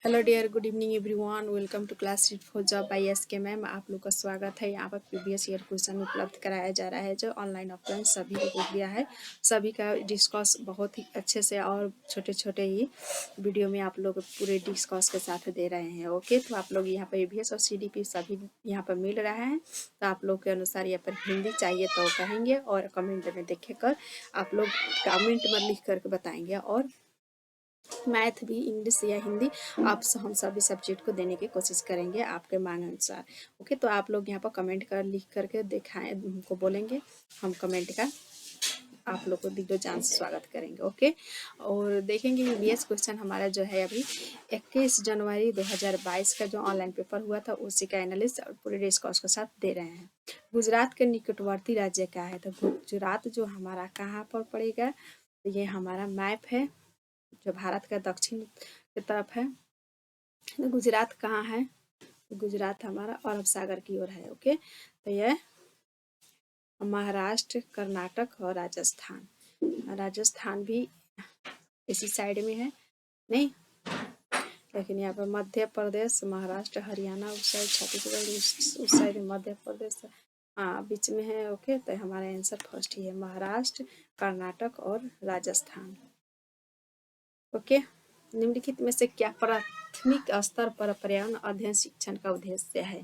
Hello dear, good evening everyone. Welcome to class sheet for job by S K ma'am. आप लोग का स्वागत है। यहाँ पर प्रीवियस ईयर क्वेश्चन उपलब्ध कराया जा रहा है जो ऑनलाइन ऑफलाइन सभी को दिख गया है। सभी का डिस्कस बहुत ही अच्छे से और छोटे छोटे ही वीडियो में आप लोग पूरे डिस्कस के साथ दे रहे हैं। ओके, तो आप लोग यहाँ पर EVS और CDP सभी यहाँ पर मिल रहा है। तो आप लोग के अनुसार यहाँ पर हिंदी चाहिए तो कहेंगे और कमेंट में देख कर आप लोग कमेंट में लिख करके बताएंगे। और मैथ भी, इंग्लिश या हिंदी, आप हम सभी सब्जेक्ट को देने की कोशिश करेंगे आपके मांग अनुसार। ओके, तो आप लोग यहाँ पर कमेंट कर लिख करके दिखाएं, हमको बोलेंगे, हम कमेंट का आप लोग को दिलो जान से स्वागत करेंगे। ओके, और देखेंगे EVS क्वेश्चन हमारा जो है अभी 21 जनवरी 2022 का जो ऑनलाइन पेपर हुआ था उसी का एनालिस्ट और पूरे डिस्कस के साथ दे रहे हैं। गुजरात के निकटवर्ती राज्य क्या है? तो गुजरात जो हमारा कहाँ पर पड़ेगा? तो ये हमारा मैप है जो भारत का दक्षिण की तरफ है। गुजरात कहाँ है? गुजरात हमारा अरब सागर की ओर है। ओके, तो यह महाराष्ट्र, कर्नाटक और राजस्थान। राजस्थान भी इसी साइड में है नहीं, लेकिन यहाँ पर मध्य प्रदेश, महाराष्ट्र, हरियाणा उस साइड, छत्तीसगढ़ उस साइड, मध्य प्रदेश बीच में है। ओके, तो हमारा आंसर फर्स्ट ही है, महाराष्ट्र, कर्नाटक और राजस्थान। ओके, निम्नलिखित में से क्या प्राथमिक स्तर पर पर्यावरण अध्ययन शिक्षण का उद्देश्य है?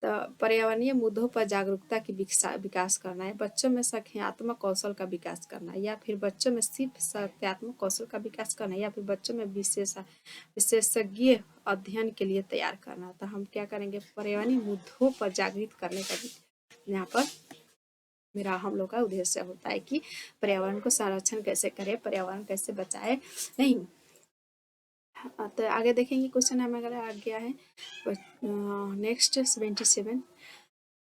तो पर्यावरणीय मुद्दों पर जागरूकता की विकास करना है, बच्चों में संज्ञानात्मक कौशल का विकास करना है, या फिर बच्चों में सिर्फ संज्ञानात्मक कौशल का विकास करना है, या फिर बच्चों में विशेषज्ञ अध्ययन के लिए तैयार करना। तो हम क्या करेंगे? पर्यावरणीय मुद्दों पर जागृत करने का यहाँ पर मेरा हम लोग का उद्देश्य होता है कि पर्यावरण को संरक्षण कैसे करें, पर्यावरण कैसे बचाए। नहीं, तो आगे देखेंगे क्वेश्चन हमारा आ गया है नेक्स्ट 77।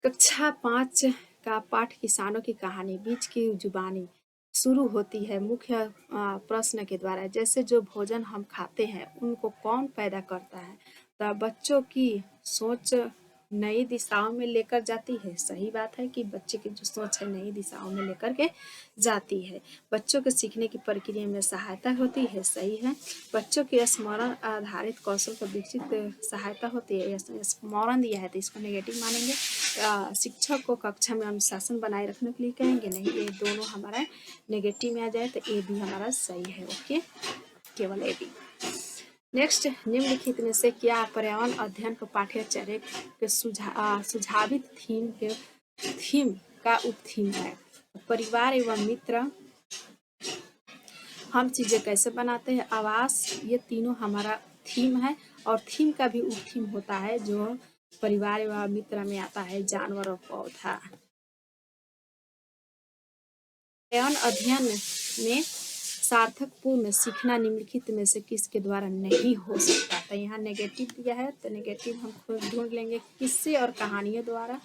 कक्षा 5 का पाठ किसानों की कहानी बीच की जुबानी शुरू होती है मुख्य प्रश्न के द्वारा, जैसे जो भोजन हम खाते हैं उनको कौन पैदा करता है? तो बच्चों की सोच नई दिशाओं में लेकर जाती है। सही बात है कि बच्चे की जो सोच है नई दिशाओं में लेकर के जाती है। बच्चों के सीखने की प्रक्रिया में सहायता होती है। सही है। बच्चों के स्मरण आधारित कौशल को विकसित सहायता होती है। स्मरण दिया है तो इसको नेगेटिव मानेंगे। शिक्षक को कक्षा में अनुशासन बनाए रखने के लिए कहेंगे, नहीं, ये दोनों हमारा नेगेटिव में आ जाए तो ए भी हमारा सही है। ओके, केवल ए बी। नेक्स्ट, निम्नलिखित में से क्या पर्यावरण अध्ययन को पाठ्यचर्या के सुझावित थीम का उपथीम है? परिवार एवं मित्र, हम चीजें कैसे बनाते हैं, आवास, ये तीनों हमारा थीम है। और थीम का भी उपथीम होता है जो परिवार एवं मित्र में आता है, जानवर और पौधा। पर्यावरण अध्ययन में सार्थक पूर्ण सीखना निम्नलिखित में से किसके द्वारा नहीं हो सकता? तो यहाँ नेगेटिव दिया है तो नेगेटिव हम खुद ढूंढ लेंगे, किससे और कहानियों द्वारा।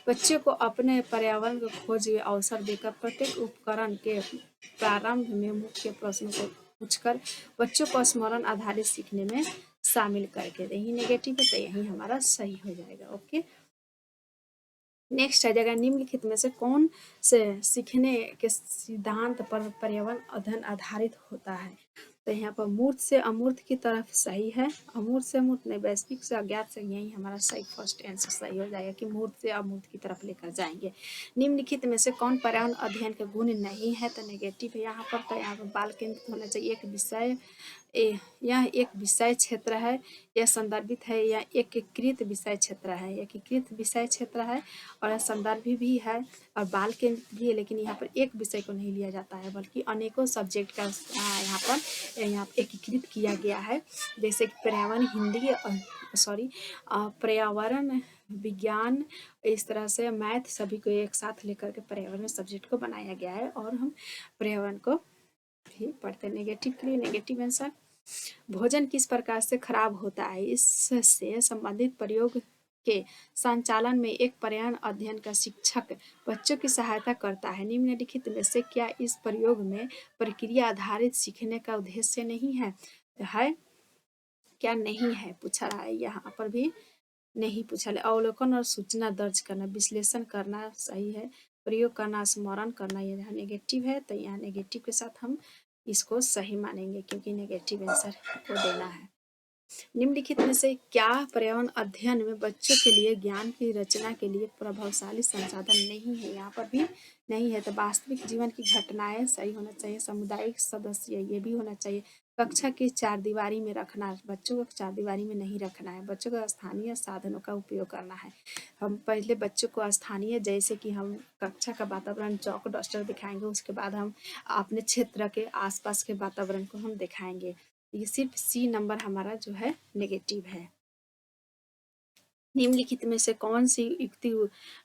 बच्चों को अपने पर्यावरण को खोज के अवसर देकर प्रत्येक उपकरण के प्रारंभ में मुख्य प्रश्नों को पूछकर बच्चों को स्मरण आधारित सीखने में शामिल करके। यही नेगेटिव है तो यही हमारा सही हो जाएगा। ओके, नेक्स्ट आ जाएगा, निम्नलिखित में से कौन से सीखने के सिद्धांत पर पर्यावरण अध्ययन आधारित होता है? तो यहाँ पर मूर्त से अमूर्त की तरफ सही है। अमूर्त से मूर्त नहीं, वैश्विक से अज्ञात से, यही हमारा सही फर्स्ट आंसर सही हो जाएगा कि मूर्त से अमूर्त की तरफ लेकर जाएंगे। निम्नलिखित में से कौन पर्यावरण अध्ययन के गुण नहीं है? तो नेगेटिव है यहाँ पर। तो यहाँ पर बाल केंद्रित होना चाहिए। एक विषय यह एक विषय क्षेत्र है, यह संदर्भित है, यह एकीकृत विषय क्षेत्र है, एकीकृत विषय क्षेत्र है और संदर्भी भी है और बाल केंद्रित भी है। लेकिन यहाँ पर एक विषय को नहीं लिया जाता है बल्कि अनेकों सब्जेक्ट का यहाँ पर एकीकृत किया गया है। जैसे कि पर्यावरण हिंदी, पर्यावरण विज्ञान, इस तरह से मैथ, सभी को एक साथ लेकर के पर्यावरण सब्जेक्ट को बनाया गया है और हम पर्यावरण को भी पढ़ते। नेगेटिव के लिए नेगेटिव आंसर। भोजन किस प्रकार से खराब होता है? इससे संबंधित प्रयोग के संचालन में एक पर्यावरण अध्ययन का शिक्षक बच्चों की सहायता करता है। निम्नलिखित में से क्या इस प्रयोग में प्रक्रिया आधारित सीखने का उद्देश्य नहीं है? क्या नहीं है पूछा रहा है, यहाँ पर भी नहीं पूछा। अवलोकन और सूचना दर्ज करना, विश्लेषण करना सही है। प्रयोग करना, स्मरण करना, ये यहाँ नेगेटिव है तो यहाँ नेगेटिव के साथ हम इसको सही मानेंगे क्योंकि नेगेटिव आंसर को देना है। निम्नलिखित में से क्या पर्यावरण अध्ययन में बच्चों के लिए ज्ञान की रचना के लिए प्रभावशाली संसाधन नहीं है? यहाँ पर भी नहीं है। तो वास्तविक जीवन की घटनाएं सही होना चाहिए, सामुदायिक सदस्य ये भी होना चाहिए, कक्षा की चारदीवारी में रखना, बच्चों को चारदीवारी में नहीं रखना है, बच्चों को स्थानीय साधनों का उपयोग करना है। हम पहले बच्चों को स्थानीय, जैसे कि हम कक्षा का वातावरण चौक डस्टर दिखाएंगे, उसके बाद हम अपने क्षेत्र के आसपास के वातावरण को हम दिखाएंगे। ये सिर्फ सी नंबर हमारा जो है नेगेटिव है। निम्नलिखित में से कौन सी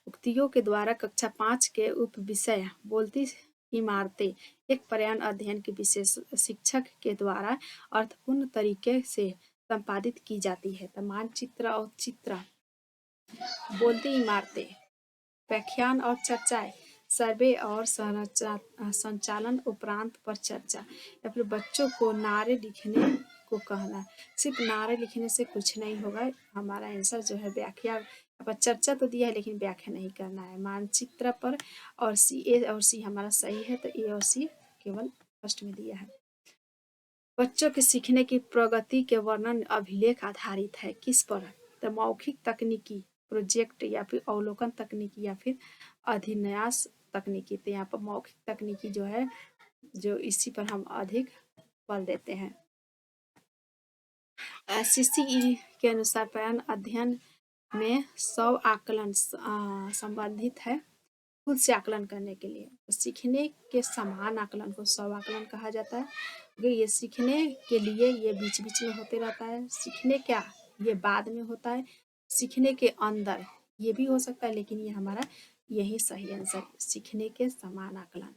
उक्तियों के द्वारा कक्षा 5 के उप विषय बोलती इमारतें एक पर्यावरण अध्ययन के विशेष शिक्षक के द्वारा अर्थपूर्ण तरीके से संपादित की जाती है? तो मानचित्र और चित्र, बोलती इमारतें, व्याख्यान और चर्चाएं, सर्वे और संचालन उपरांत पर चर्चा, या फिर बच्चों को नारे लिखने को कहना। सिर्फ नारे लिखने से कुछ नहीं होगा। हमारा आंसर जो है व्याख्या पर चर्चा तो दिया है लेकिन व्याख्या नहीं करना है। मानचित्र पर और सी, ए और सी हमारा सही है, तो ए और सी केवल फर्स्ट में दिया है। बच्चों के सीखने की प्रगति के वर्णन अभिलेख आधारित है, किस पर? तो मौखिक तकनीकी प्रोजेक्ट, या फिर अवलोकन तकनीकी, या फिर अधिन्यास तकनीकी। तो यहाँ पर मौखिक तकनीकी जो है, जो इसी पर हम अधिक बल देते हैं। CCE के अनुसार पर्यावरण अध्ययन में 100 आकलन संबंधित है खुद से आकलन करने के लिए। तो सीखने के समान आकलन को 100 आकलन कहा जाता है। ये सीखने के लिए ये बीच बीच में होते रहता है। सीखने क्या, ये बाद में होता है। सीखने के अंदर ये भी हो सकता है, लेकिन ये हमारा यही सही आंसर, सीखने के समान आकलन।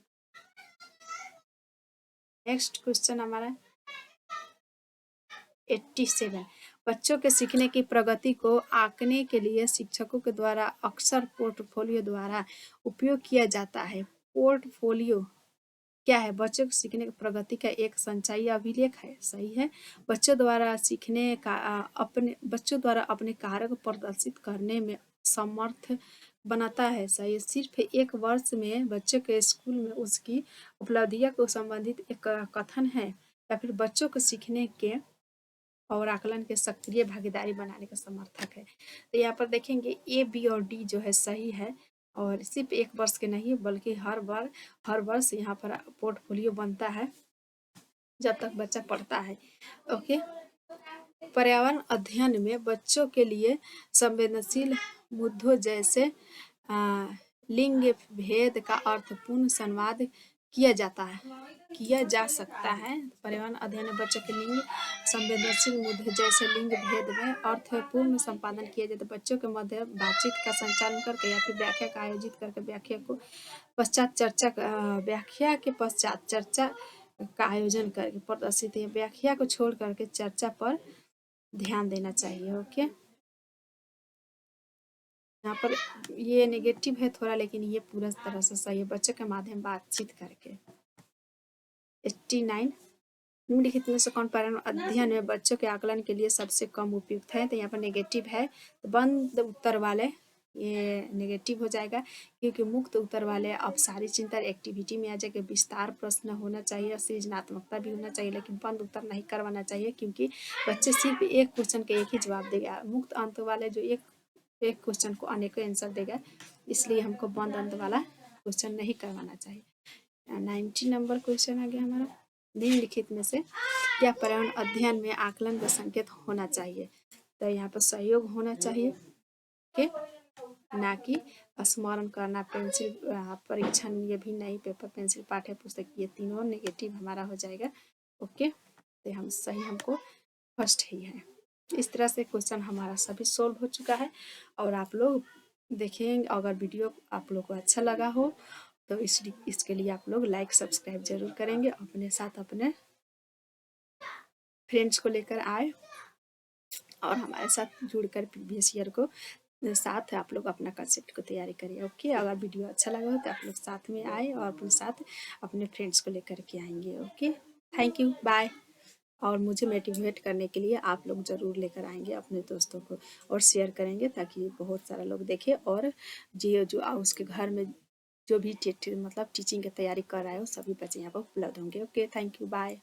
नेक्स्ट क्वेश्चन हमारा 87। बच्चों के सीखने की प्रगति को आंकने के लिए शिक्षकों के द्वारा अक्सर पोर्टफोलियो द्वारा उपयोग किया जाता है। पोर्टफोलियो क्या है? बच्चों के सीखने की प्रगति का एक संचयी अभिलेख है, सही है। बच्चों द्वारा सीखने का बच्चों द्वारा अपने कार्य को प्रदर्शित करने में समर्थ बनाता है, सही। सिर्फ एक वर्ष में बच्चों के स्कूल में उसकी उपलब्धियों को संबंधित एक कथन है, या फिर बच्चों को सीखने के और आकलन के सक्रिय भागीदारी बनाने का समर्थक है। तो यहाँ पर देखेंगे ए, बी और डी जो है सही है, और सिर्फ एक वर्ष के नहीं बल्कि हर वर्ष यहाँ पर पोर्टफोलियो बनता है जब तक बच्चा पढ़ता है। ओके। पर्यावरण अध्ययन में बच्चों के लिए संवेदनशील मुद्दों जैसे लिंग भेद का अर्थपूर्ण संवाद किया जा सकता है। पर्यावरण अध्ययन में बच्चों के लिंग संवेदनशील मुद्दे जैसे लिंग भेद में अर्थपूर्ण संपादन किया जाता है। बच्चों के मध्य बातचीत का संचालन करके या फिर व्याख्या का आयोजित करके व्याख्या के पश्चात चर्चा का आयोजन करके प्रदर्शित है। व्याख्या को छोड़ करके चर्चा पर ध्यान देना चाहिए। ओके, यहाँ पर ये नेगेटिव है थोड़ा, लेकिन ये पूरा तरह से सही है। बच्चों के माध्यम बातचीत करके। 89। निम्नलिखित में से कौन पर्यावरण अध्ययन में बच्चों के आकलन के लिए सबसे कम उपयुक्त है? तो यहाँ पर नेगेटिव है, तो बंद उत्तर वाले ये नेगेटिव हो जाएगा, क्योंकि मुक्त उत्तर वाले अपसारी चिंतन एक्टिविटी में आ जाएगा। विस्तार प्रश्न होना चाहिए, सृजनात्मकता भी होना चाहिए, लेकिन बंद उत्तर नहीं करवाना चाहिए, क्योंकि बच्चे सिर्फ एक क्वेश्चन के एक ही जवाब देगा। मुक्त अंत वाले जो एक क्वेश्चन को अनेकों आंसर देगा, इसलिए हमको बंद अंत वाला क्वेश्चन नहीं करवाना चाहिए। 90 नंबर क्वेश्चन आ गया हमारा। निम्नलिखित में से क्या पर्यावरण अध्ययन में आकलन का संकेत होना चाहिए? तो यहाँ पर सहयोग होना चाहिए, ओके, ना कि स्मरण करना, पेंसिल परीक्षण, ये भी नहीं, पेपर पेंसिल पाठ्य पुस्तक, ये तीनों नेगेटिव हमारा हो जाएगा। ओके, तो हम सही हमको फर्स्ट ही है। इस तरह से क्वेश्चन हमारा सभी सोल्व हो चुका है, और आप लोग देखेंगे। अगर वीडियो आप लोग को अच्छा लगा हो तो इसके लिए आप लोग लाइक सब्सक्राइब जरूर करेंगे। अपने साथ अपने फ्रेंड्स को लेकर आए और हमारे साथ जुड़कर प्रीवियस ईयर को साथ आप लोग अपना कंसेप्ट को तैयारी करिए। ओके, अगर वीडियो अच्छा लगा हो तो आप लोग साथ में आए और अपने साथ अपने फ्रेंड्स को लेकर के आएंगे। Okay, thank you, bye. और मुझे मोटिवेट करने के लिए आप लोग ज़रूर लेकर आएंगे अपने दोस्तों को और शेयर करेंगे, ताकि बहुत सारा लोग देखें, और जो उसके घर में जो भी मतलब टीचिंग की तैयारी कर रहा है वो सभी बच्चे यहाँ पर उपलब्ध होंगे। Okay, thank you, bye.